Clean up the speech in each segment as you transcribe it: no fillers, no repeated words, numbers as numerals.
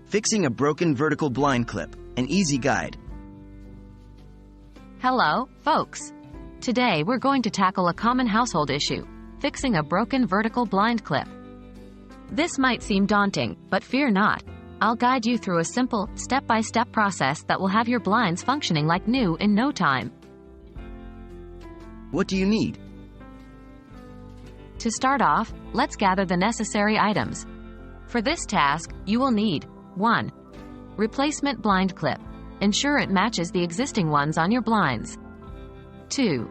Fixing a broken vertical blind clip, an easy guide. Hello, folks. Today we're going to tackle a common household issue, fixing a broken vertical blind clip. This might seem daunting, but fear not. I'll guide you through a simple, step-by-step process that will have your blinds functioning like new in no time. What do you need? To start off, let's gather the necessary items. For this task, you will need 1. Replacement blind clip. Ensure it matches the existing ones on your blinds. 2.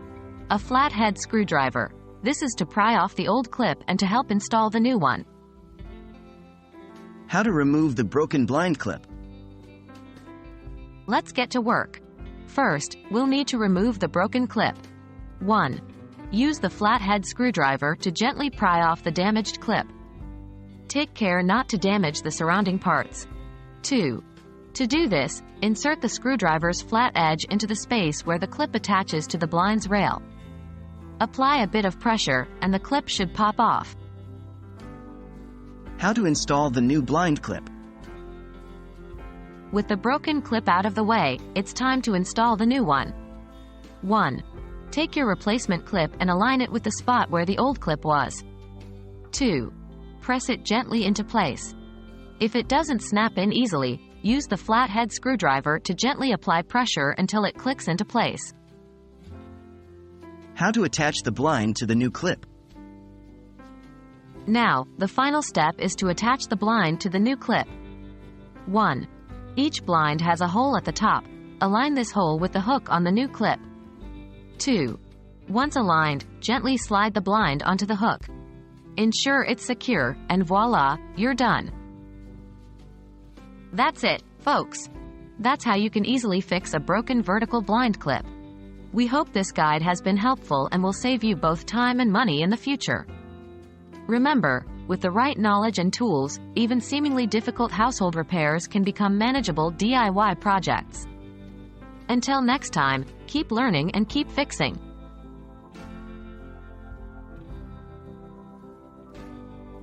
A flathead screwdriver. This is to pry off the old clip and to help install the new one. How to remove the broken blind clip. Let's get to work. First, we'll need to remove the broken clip. 1. Use the flathead screwdriver to gently pry off the damaged clip. Take care not to damage the surrounding parts. 2. To do this, insert the screwdriver's flat edge into the space where the clip attaches to the blind's rail. Apply a bit of pressure, and the clip should pop off. How to install the new blind clip. With the broken clip out of the way, it's time to install the new one. 1. Take your replacement clip and align it with the spot where the old clip was. 2. Press it gently into place. If it doesn't snap in easily, use the flathead screwdriver to gently apply pressure until it clicks into place. How to attach the blind to the new clip. Now, the final step is to attach the blind to the new clip. 1. Each blind has a hole at the top. Align this hole with the hook on the new clip. 2. Once aligned, gently slide the blind onto the hook. Ensure it's secure, and voila, you're done. That's it, folks. That's how you can easily fix a broken vertical blind clip. We hope this guide has been helpful and will save you both time and money in the future. Remember, with the right knowledge and tools, even seemingly difficult household repairs can become manageable DIY projects. Until next time, keep learning and keep fixing.